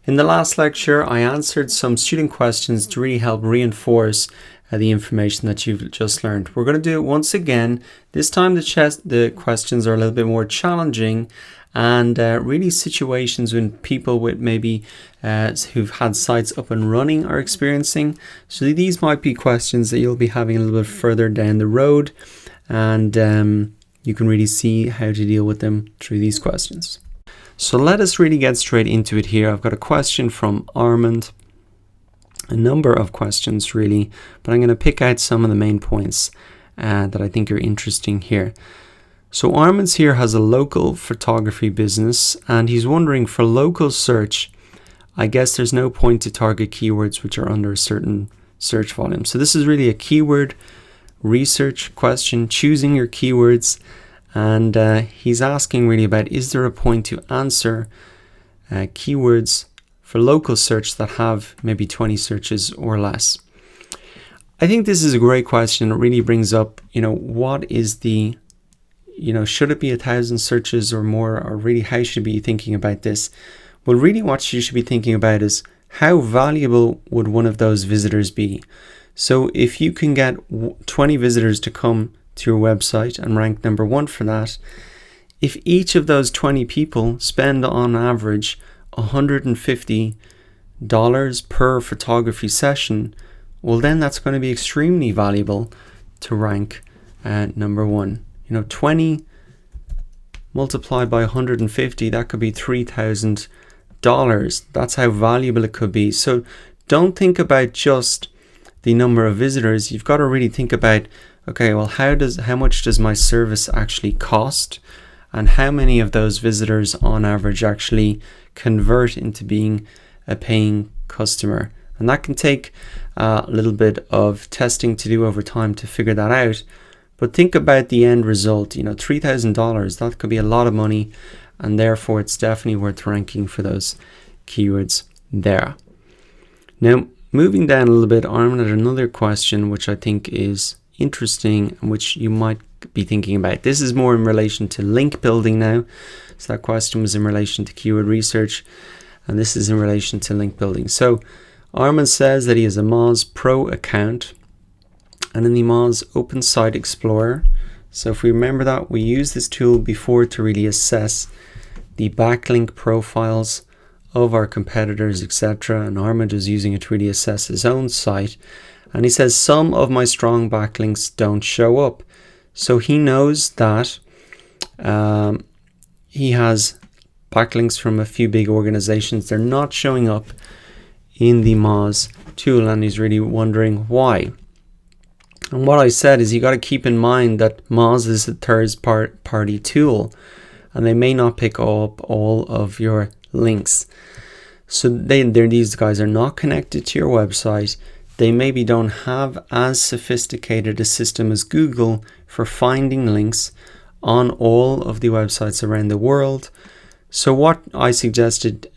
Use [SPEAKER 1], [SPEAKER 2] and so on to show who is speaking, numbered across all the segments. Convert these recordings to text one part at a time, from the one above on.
[SPEAKER 1] In the last lecture, I answered some student questions to really help reinforce the information that you've just learned. We're going to do it once again. This time the questions are a little bit more challenging and really situations when people with maybe who've had sites up and running are experiencing. So these might be questions that you'll be having a little bit further down the road, and you can really see how to deal with them through these questions. So let us really get straight into it here. I've got a question from Armand, a number of questions really, but I'm going to pick out some of the main points that I think are interesting here. So Armand's here has a local photography business, and he's wondering, for local search, I guess there's no point to target keywords which are under a certain search volume. So this is really a keyword research question, choosing your keywords. And he's asking really about, is there a point to answer keywords for local search that have maybe 20 searches or less? I think this is a great question. It really brings up, what is the, should it be 1,000 searches or more, or really how should you be thinking about this? Well, really what you should be thinking about is, how valuable would one of those visitors be? So if you can get 20 visitors to come to your website and rank number 1 for that, if each of those 20 people spend on average $150 per photography session, well then that's going to be extremely valuable to rank number 1. 20 multiplied by 150, that could be $3,000. That's how valuable it could be. So don't think about just the number of visitors. You've got to really think about, okay, well, how much does my service actually cost, and how many of those visitors on average actually convert into being a paying customer? And that can take a little bit of testing to do over time to figure that out. But think about the end result. $3,000, that could be a lot of money, and therefore it's definitely worth ranking for those keywords there. Now, moving down a little bit, Armin had another question which I think is interesting and which you might be thinking about. This is more in relation to link building now. So that question was in relation to keyword research, and this is in relation to link building. So Armin says that he has a Moz Pro account, and in the Moz Open Site Explorer, so if we remember that, we used this tool before to really assess the backlink profiles of our competitors, etc. And Armand is using it to really assess his own site. And he says, some of my strong backlinks don't show up. So he knows that he has backlinks from a few big organizations. They're not showing up in the Moz tool, and he's really wondering why. And what I said is, you got to keep in mind that Moz is a third-party tool, and they may not pick up all of your links. So these guys are not connected to your website. They maybe don't have as sophisticated a system as Google for finding links on all of the websites around the world. So what I suggested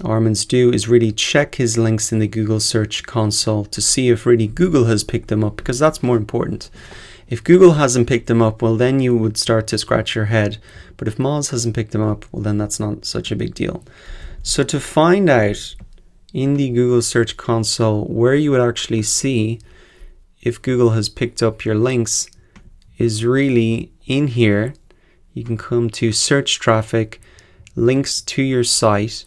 [SPEAKER 1] Armand's do is really check his links in the Google Search Console to see if really Google has picked them up, because that's more important. If Google hasn't picked them up, well then you would start to scratch your head. But if Moz hasn't picked them up, well then that's not such a big deal. So to find out in the Google Search Console where you would actually see if Google has picked up your links is really in here. You can come to search traffic, links to your site,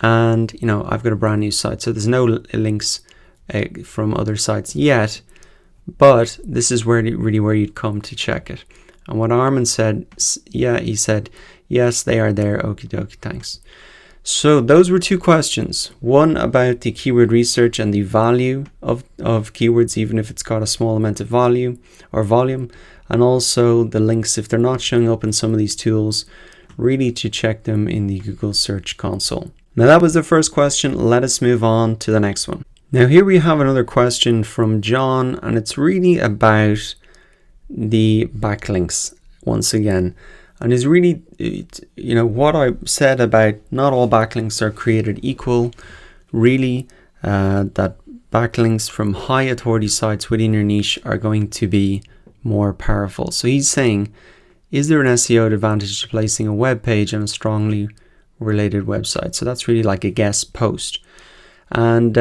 [SPEAKER 1] and I've got a brand new site, so there's no links from other sites yet, but this is where you'd come to check it. And what Armin said, he said, yes, they are there. Okie dokie, thanks. So those were two questions. One about the keyword research and the value of keywords, even if it's got a small amount of volume, and also the links, if they're not showing up in some of these tools, really to check them in the Google Search Console. Now that was the first question. Let us move on to the next one. Now here we have another question from John, and it's really about the backlinks once again. And is really, what I said about not all backlinks are created equal, really, that backlinks from high authority sites within your niche are going to be more powerful. So he's saying, is there an SEO advantage to placing a web page on a strongly related website. So that's really like a guest post. And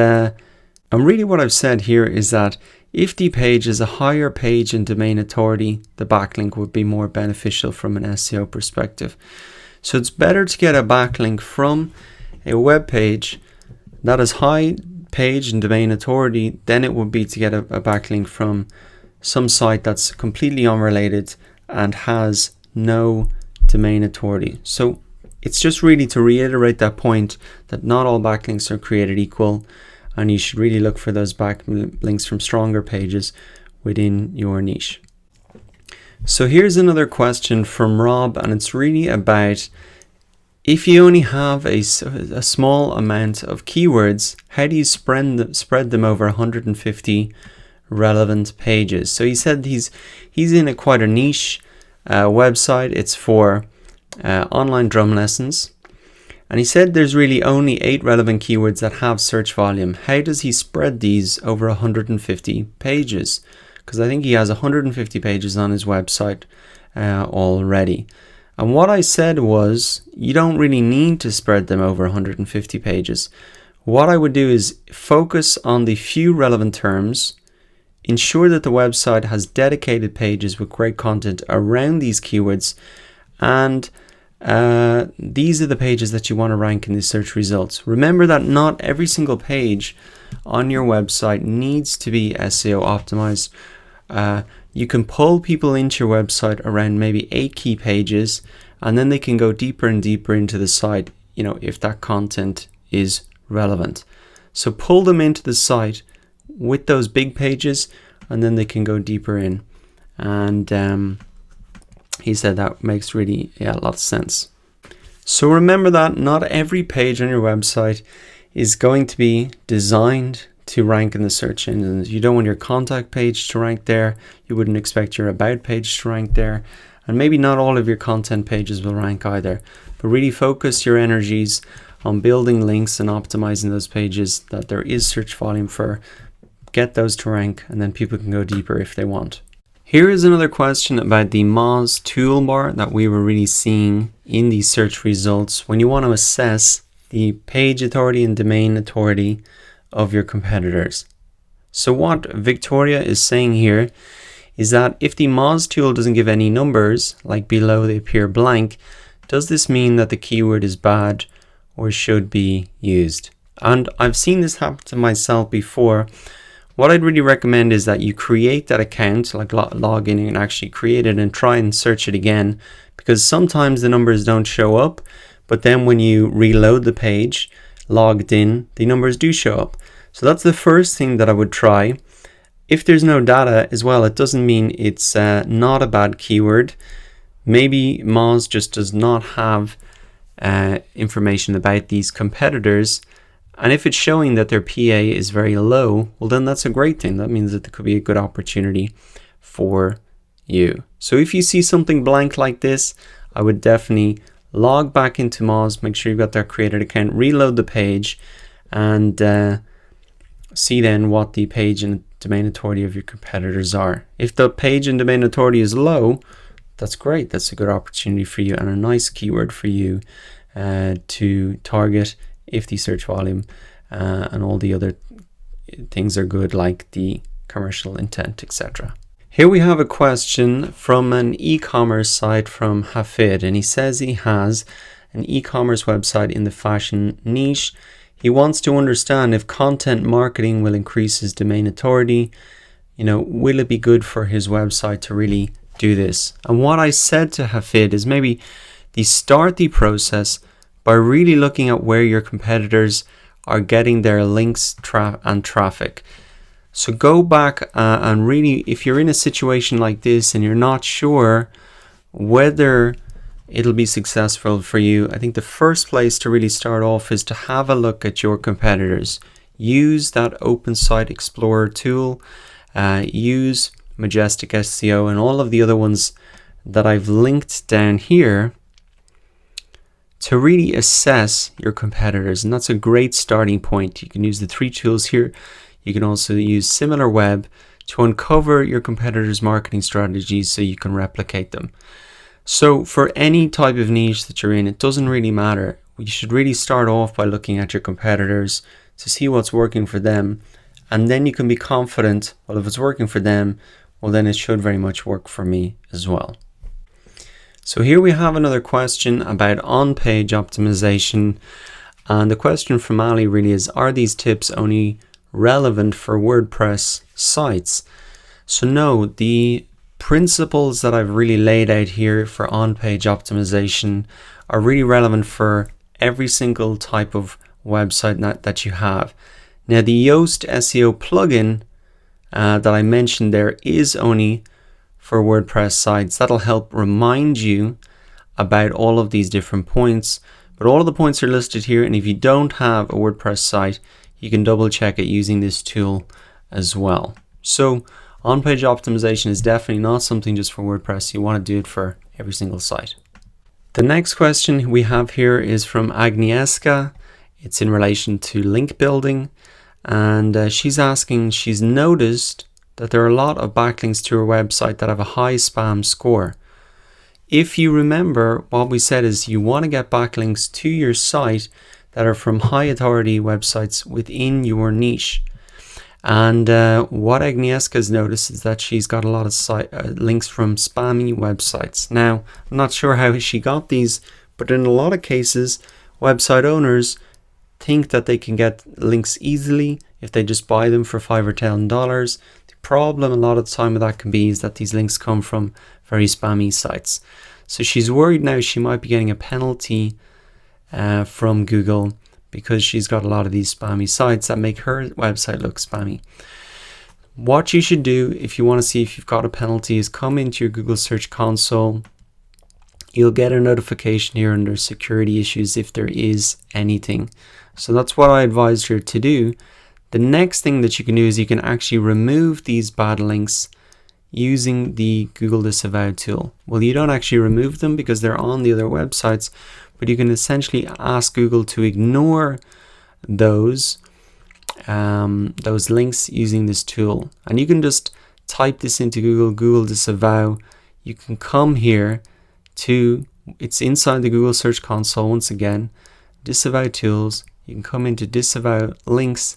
[SPEAKER 1] really what I've said here is that if the page is a higher page and domain authority, the backlink would be more beneficial from an SEO perspective. So it's better to get a backlink from a web page that is high page and domain authority than it would be to get a backlink from some site that's completely unrelated and has no domain authority. So it's just really to reiterate that point that not all backlinks are created equal, and you should really look for those backlinks from stronger pages within your niche. So here's another question from Rob, and it's really about if you only have a small amount of keywords, how do you spread them over 150 relevant pages? So he said he's in quite a niche website. It's for online drum lessons. And he said there's really only 8 relevant keywords that have search volume. How does he spread these over 150 pages? Because I think he has 150 pages on his website already. And what I said was, you don't really need to spread them over 150 pages. What I would do is focus on the few relevant terms, ensure that the website has dedicated pages with great content around these keywords, and these are the pages that you want to rank in the search results. Remember that not every single page on your website needs to be SEO optimized. You can pull people into your website around maybe 8 key pages, and then they can go deeper and deeper into the site, if that content is relevant. So pull them into the site with those big pages, and then they can go deeper in. And he said that makes really a lot of sense. So remember that not every page on your website is going to be designed to rank in the search engines. You don't want your contact page to rank there. You wouldn't expect your about page to rank there. And maybe not all of your content pages will rank either. But really focus your energies on building links and optimizing those pages that there is search volume for. Get those to rank, and then people can go deeper if they want. Here is another question about the Moz toolbar that we were really seeing in the search results when you want to assess the page authority and domain authority of your competitors. So what Victoria is saying here is that if the Moz tool doesn't give any numbers, like below they appear blank, does this mean that the keyword is bad or should be used? And I've seen this happen to myself before. What I'd really recommend is that you create that account, like log in and actually create it and try and search it again, because sometimes the numbers don't show up, but then when you reload the page, logged in, the numbers do show up. So that's the first thing that I would try. If there's no data as well, it doesn't mean it's not a bad keyword. Maybe Moz just does not have information about these competitors. And if it's showing that their PA is very low, well then that's a great thing. That means that there could be a good opportunity for you. So if you see something blank like this, I would definitely log back into Moz, make sure you've got that created account, reload the page, and see then what the page and domain authority of your competitors are. If the page and domain authority is low, that's great. That's a good opportunity for you and a nice keyword for you to target if the search volume and all the other things are good, like the commercial intent, etc. Here we have a question from an e-commerce site from Hafid, and he says he has an e-commerce website in the fashion niche. He wants to understand if content marketing will increase his domain authority. Will it be good for his website to really do this? And what I said to Hafid is maybe start the process by really looking at where your competitors are getting their links and traffic. So go back and really, if you're in a situation like this and you're not sure whether it'll be successful for you, I think the first place to really start off is to have a look at your competitors. Use that Open Site Explorer tool, use Majestic SEO and all of the other ones that I've linked down here to really assess your competitors. And that's a great starting point. You can use the 3 tools here. You can also use SimilarWeb to uncover your competitors' marketing strategies so you can replicate them. So for any type of niche that you're in, it doesn't really matter. you should really start off by looking at your competitors to see what's working for them, and then you can be confident, well, if it's working for them, well, then it should very much work for me as well. So here we have another question about on-page optimization, and the question from Ali really is, are these tips only relevant for WordPress sites? So no, the principles that I've really laid out here for on-page optimization are really relevant for every single type of website that you have. Now, the Yoast SEO plugin that I mentioned there is only for WordPress sites. That'll help remind you about all of these different points, but all of the points are listed here, and if you don't have a WordPress site, you can double check it using this tool as well. So on-page optimization is definitely not something just for WordPress. You want to do it for every single site. The next question we have here is from Agnieszka. It's in relation to link building, and she's asking, she's noticed that there are a lot of backlinks to her website that have a high spam score. If you remember, what we said is you want to get backlinks to your site that are from high authority websites within your niche. And what Agnieszka has noticed is that she's got a lot of links from spammy websites. Now, I'm not sure how she got these, but in a lot of cases, website owners think that they can get links easily if they just buy them for $5 or $10. The problem a lot of the time with that can be is that these links come from very spammy sites. So she's worried now she might be getting a penalty from Google because she's got a lot of these spammy sites that make her website look spammy. What you should do if you want to see if you've got a penalty is come into your Google Search Console. You'll get a notification here under security issues if there is anything. So that's what I advised her to do. The next thing that you can do is you can actually remove these bad links using the Google Disavow tool. Well, you don't actually remove them because they're on the other websites, but you can essentially ask Google to ignore those links using this tool. And you can just type this into Google Disavow. You can come here to, it's inside the Google Search Console once again, Disavow Tools. You can come into Disavow Links.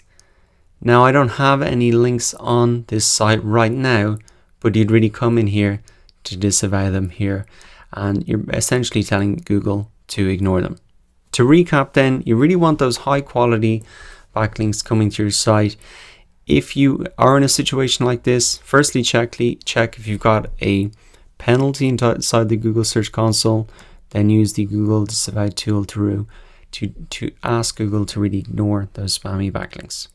[SPEAKER 1] Now, I don't have any links on this site right now, but you'd really come in here to disavow them here, and you're essentially telling Google to ignore them. To recap then, you really want those high quality backlinks coming to your site. If you are in a situation like this, firstly check if you've got a penalty inside the Google Search Console, then use the Google Disavow tool to ask Google to really ignore those spammy backlinks.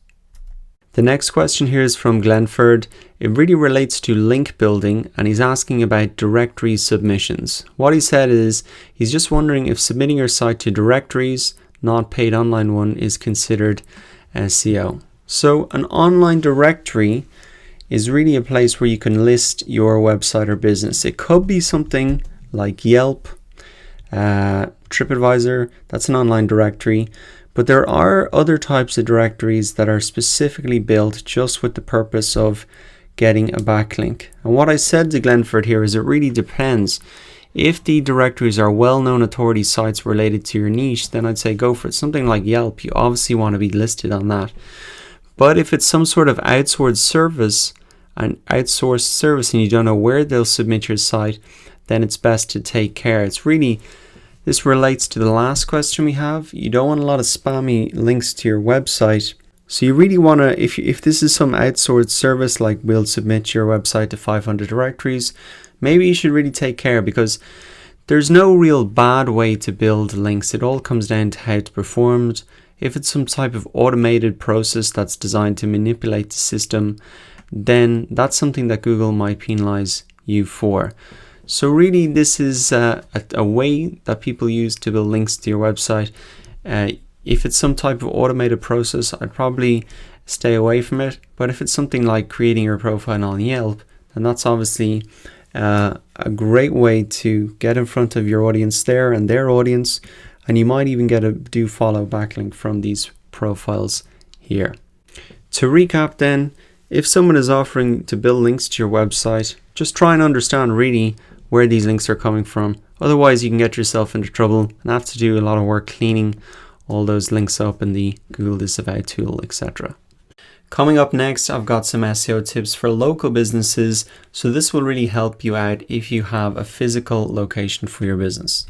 [SPEAKER 1] The next question here is from Glenford. It really relates to link building, and he's asking about directory submissions. What he said is he's just wondering if submitting your site to directories, not paid online one, is considered SEO. So an online directory is really a place where you can list your website or business. It could be something like Yelp, TripAdvisor, that's an online directory. But there are other types of directories that are specifically built just with the purpose of getting a backlink. And what I said to Glenford here is it really depends. If the directories are well-known authority sites related to your niche, then I'd say go for it. Something like Yelp, you obviously want to be listed on that. But if it's some sort of outsourced service and you don't know where they'll submit your site, then it's best to take care. This relates to the last question we have. You don't want a lot of spammy links to your website. So you really want to, if this is some outsourced service, like we'll submit your website to 500 directories, maybe you should really take care, because there's no real bad way to build links. It all comes down to how it's performed. If it's some type of automated process that's designed to manipulate the system, then that's something that Google might penalize you for. So really, this is a way that people use to build links to your website. If it's some type of automated process, I'd probably stay away from it. But if it's something like creating your profile on Yelp, then that's obviously a great way to get in front of your audience there and their audience. And you might even get a do follow backlink from these profiles here. To recap then, if someone is offering to build links to your website, just try and understand really where these links are coming from, Otherwise, you can get yourself into trouble and have to do a lot of work cleaning all those links up in the Google Disavow tool, etc. Coming up next, I've got some SEO tips for local businesses. So this will really help you out if you have a physical location for your business.